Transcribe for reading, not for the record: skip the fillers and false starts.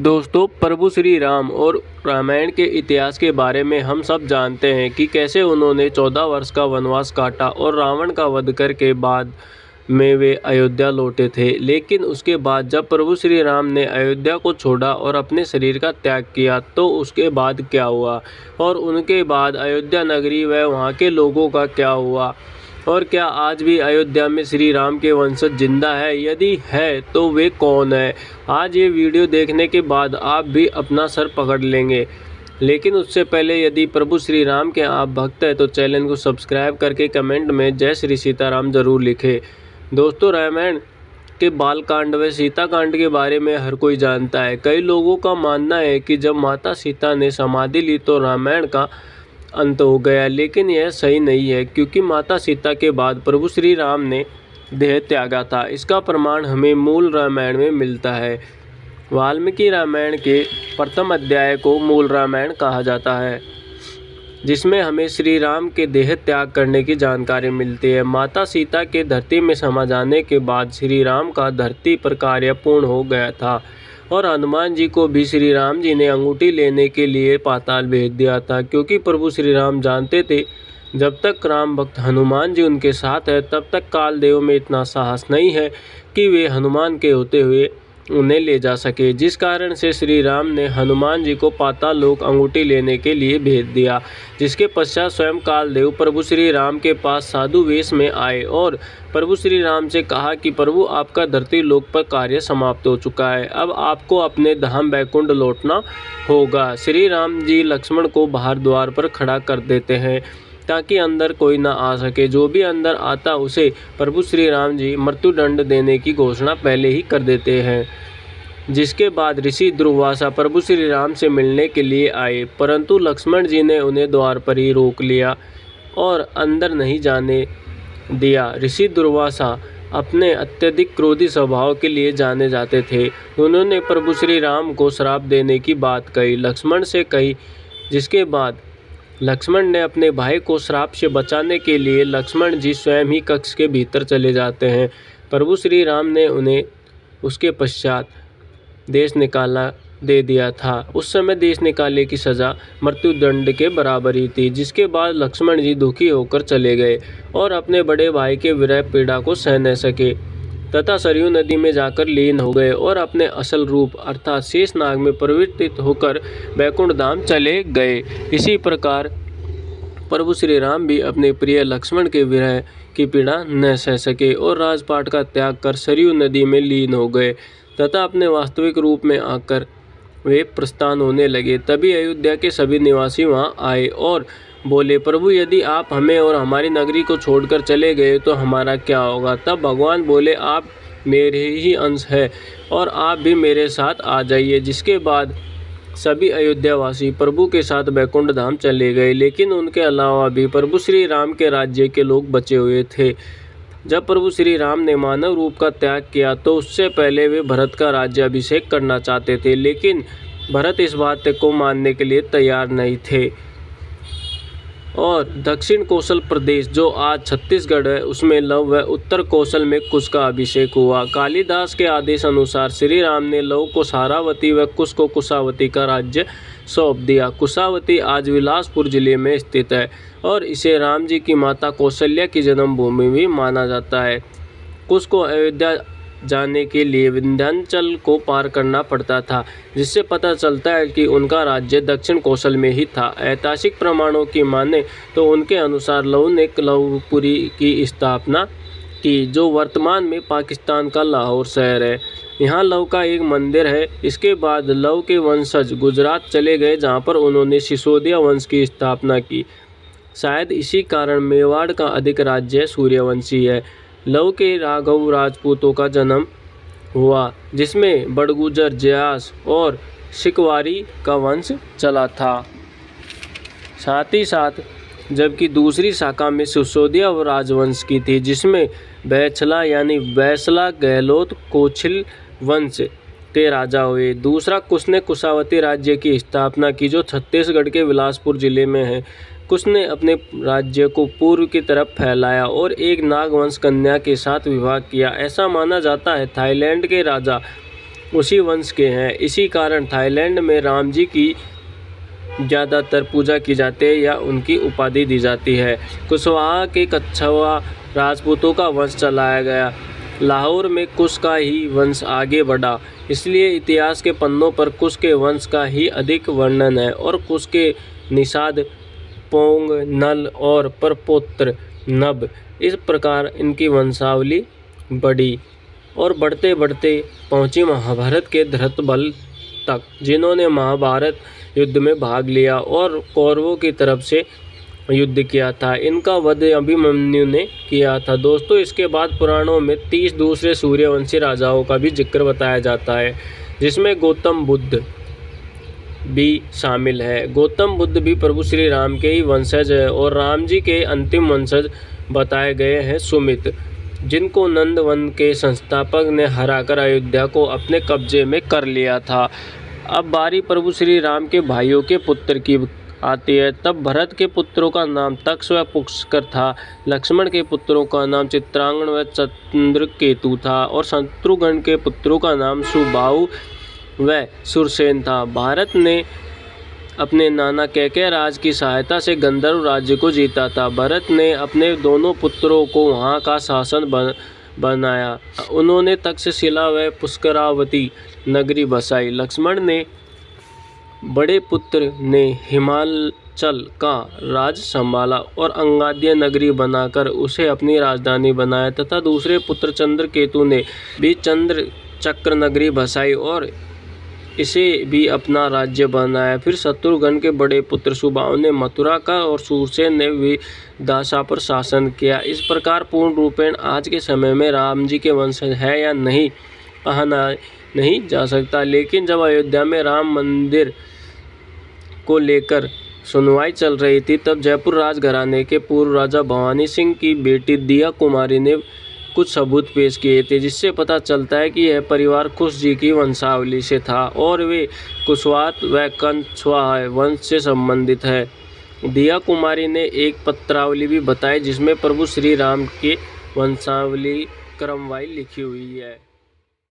दोस्तों, प्रभु श्री राम और रामायण के इतिहास के बारे में हम सब जानते हैं कि कैसे उन्होंने 14 वर्ष का वनवास काटा और रावण का वध करके बाद में वे अयोध्या लौटे थे। लेकिन उसके बाद जब प्रभु श्री राम ने अयोध्या को छोड़ा और अपने शरीर का त्याग किया तो उसके बाद क्या हुआ और उनके बाद अयोध्या नगरी व वहाँ के लोगों का क्या हुआ, और क्या आज भी अयोध्या में श्री राम के वंशज जिंदा है? यदि है तो वे कौन है? आज ये वीडियो देखने के बाद आप भी अपना सर पकड़ लेंगे। लेकिन उससे पहले यदि प्रभु श्री राम के आप भक्त हैं तो चैनल को सब्सक्राइब करके कमेंट में जय श्री सीताराम जरूर लिखें। दोस्तों, रामायण के बालकांड व सीता कांड के बारे में हर कोई जानता है। कई लोगों का मानना है कि जब माता सीता ने समाधि ली तो रामायण का अंत हो गया, लेकिन यह सही नहीं है क्योंकि माता सीता के बाद प्रभु श्री राम ने देह त्यागा था। इसका प्रमाण हमें मूल रामायण में मिलता है। वाल्मीकि रामायण के प्रथम अध्याय को मूल रामायण कहा जाता है, जिसमें हमें श्री राम के देह त्याग करने की जानकारी मिलती है। माता सीता के धरती में समा जाने के बाद श्री राम का धरती पर कार्य पूर्ण हो गया था और हनुमान जी को भी श्री राम जी ने अंगूठी लेने के लिए पाताल भेज दिया था, क्योंकि प्रभु श्री राम जानते थे जब तक राम भक्त हनुमान जी उनके साथ है तब तक कालदेव में इतना साहस नहीं है कि वे हनुमान के होते हुए उन्हें ले जा सके, जिस कारण से श्री राम ने हनुमान जी को पाताल लोक अंगूठी लेने के लिए भेज दिया। जिसके पश्चात स्वयं कालदेव प्रभु श्री राम के पास साधु वेश में आए और प्रभु श्री राम से कहा कि प्रभु, आपका धरती लोक पर कार्य समाप्त हो चुका है, अब आपको अपने धाम बैकुंठ लौटना होगा। श्री राम जी लक्ष्मण को बाहर द्वार पर खड़ा कर देते हैं ताकि अंदर कोई ना आ सके। जो भी अंदर आता उसे प्रभु श्री राम जी मृत्युदंड देने की घोषणा पहले ही कर देते हैं। जिसके बाद ऋषि दुर्वासा प्रभु श्री राम से मिलने के लिए आए, परंतु लक्ष्मण जी ने उन्हें द्वार पर ही रोक लिया और अंदर नहीं जाने दिया। ऋषि दुर्वासा अपने अत्यधिक क्रोधी स्वभाव के लिए जाने जाते थे। उन्होंने प्रभु श्री राम को श्राप देने की बात कही, लक्ष्मण से कही, जिसके बाद लक्ष्मण ने अपने भाई को श्राप से बचाने के लिए लक्ष्मण जी स्वयं ही कक्ष के भीतर चले जाते हैं। प्रभु श्री राम ने उन्हें उसके पश्चात देश निकाला दे दिया था। उस समय देश निकाले की सज़ा मृत्युदंड के बराबर ही थी। जिसके बाद लक्ष्मण जी दुखी होकर चले गए और अपने बड़े भाई के विरह पीड़ा को सह न सके तथा सरयू नदी में जाकर लीन हो गए और अपने असल रूप अर्थात शेषनाग में परिवर्तित होकर बैकुंठ धाम चले गए। इसी प्रकार प्रभु श्री राम भी अपने प्रिय लक्ष्मण के विरह की पीड़ा न सह सके और राजपाट का त्याग कर सरयू नदी में लीन हो गए तथा अपने वास्तविक रूप में आकर वे प्रस्थान होने लगे। तभी अयोध्या के सभी निवासी वहां आए और बोले, प्रभु, यदि आप हमें और हमारी नगरी को छोड़कर चले गए तो हमारा क्या होगा? तब भगवान बोले, आप मेरे ही अंश है और आप भी मेरे साथ आ जाइए। जिसके बाद सभी अयोध्यावासी प्रभु के साथ बैकुंठ धाम चले गए, लेकिन उनके अलावा भी प्रभु श्री राम के राज्य के लोग बचे हुए थे। जब प्रभु श्री राम ने मानव रूप का त्याग किया तो उससे पहले वे भरत का राज्याभिषेक करना चाहते थे, लेकिन भरत इस बात को मानने के लिए तैयार नहीं थे और दक्षिण कौशल प्रदेश जो आज छत्तीसगढ़ है उसमें लव व उत्तर कौशल में कुश का अभिषेक हुआ। कालिदास के आदेश अनुसार श्री राम ने लव को सारावती व कुश को कुशावती का राज्य सौंप दिया। कुशावती आज बिलासपुर जिले में स्थित है और इसे राम जी की माता कौशल्या की जन्मभूमि भी माना जाता है। कुश को अयोध्या जाने के लिए विंध्याचल को पार करना पड़ता था, जिससे पता चलता है कि उनका राज्य दक्षिण कौशल में ही था। ऐतिहासिक प्रमाणों की माने तो उनके अनुसार लव ने लवपुरी की स्थापना की, जो वर्तमान में पाकिस्तान का लाहौर शहर है। यहाँ लव का एक मंदिर है। इसके बाद लव के वंशज गुजरात चले गए, जहाँ पर उन्होंने सिसोदिया वंश की स्थापना की। शायद इसी कारण मेवाड़ का अधिक राज्य सूर्यवंशी है। लव के राघव राजपूतों का जन्म हुआ, जिसमें बड़गुजर, जयास और शिकवारी का वंश चला था। साथ ही साथ जबकि दूसरी शाखा में सिसोदिया राजवंश की थी, जिसमें बैछला यानी बैसला, गहलोत, कोछिल वंश के राजा हुए। दूसरा, कुश ने कुशावती राज्य की स्थापना की, जो छत्तीसगढ़ के बिलासपुर जिले में है। कुश ने अपने राज्य को पूर्व की तरफ फैलाया और एक नागवंश कन्या के साथ विवाह किया। ऐसा माना जाता है थाईलैंड के राजा उसी वंश के हैं। इसी कारण थाईलैंड में राम जी की ज़्यादातर पूजा की जाती है या उनकी उपाधि दी जाती है। कुशवाहा के कछवाहा राजपूतों का वंश चलाया गया। लाहौर में कुश का ही वंश आगे बढ़ा, इसलिए इतिहास के पन्नों पर कुश के वंश का ही अधिक वर्णन है और कुश के निषाद पोंग, नल और परपोत्र नभ। इस प्रकार इनकी वंशावली बढ़ी और बढ़ते बढ़ते पहुंची महाभारत के धृतबल तक, जिन्होंने महाभारत युद्ध में भाग लिया और कौरवों की तरफ से युद्ध किया था। इनका वध अभिमन्यु ने किया था। दोस्तों, इसके बाद पुराणों में 30 दूसरे सूर्यवंशी राजाओं का भी जिक्र बताया जाता है, जिसमें गौतम बुद्ध भी शामिल है। गौतम बुद्ध भी प्रभु श्री राम के ही वंशज है और राम जी के अंतिम वंशज बताए गए हैं सुमित, जिनको नंदवन के संस्थापक ने हराकर अयोध्या को अपने कब्जे में कर लिया था। अब बारी प्रभु श्री राम के भाइयों के पुत्र की आती है। तब भरत के पुत्रों का नाम तक्ष व पुष्कर था, लक्ष्मण के पुत्रों का नाम चित्रांगद व चंद्रकेतु था और शत्रुघ्न के पुत्रों का नाम सुबाहु व सुरसेन था। भारत ने अपने नाना कैकेयराज की सहायता से गंधर्व राज्य को जीता था। भरत ने अपने दोनों पुत्रों को वहां का शासक बनाया। उन्होंने तक्षशिला व पुष्करावती नगरी बसाई। लक्ष्मण ने बड़े पुत्र ने हिमाचल का राज संभाला और अंगाद्य नगरी बनाकर उसे अपनी राजधानी बनाया तथा दूसरे पुत्र चंद्रकेतु ने भी चंद्रचक्र नगरी बसाई और इसे भी अपना राज्य बनाया। फिर शत्रुघ्न के बड़े पुत्र सुबाहु ने मथुरा का और सुरसेन ने विदिशा पर शासन किया। इस प्रकार पूर्ण रूपेण आज के समय में राम जी के वंशज है या नहीं कहा नहीं जा सकता, लेकिन जब अयोध्या में राम मंदिर को लेकर सुनवाई चल रही थी, तब जयपुर राजघराने के पूर्व राजा भवानी सिंह की बेटी दिया कुमारी ने कुछ सबूत पेश किए थे, जिससे पता चलता है कि यह परिवार कुश जी की वंशावली से था और वे कुशवाहा व कछवाहा वंश से संबंधित है। दिया कुमारी ने एक पत्रावली भी बताई, जिसमें प्रभु श्री राम के वंशावली क्रमवाई लिखी हुई है।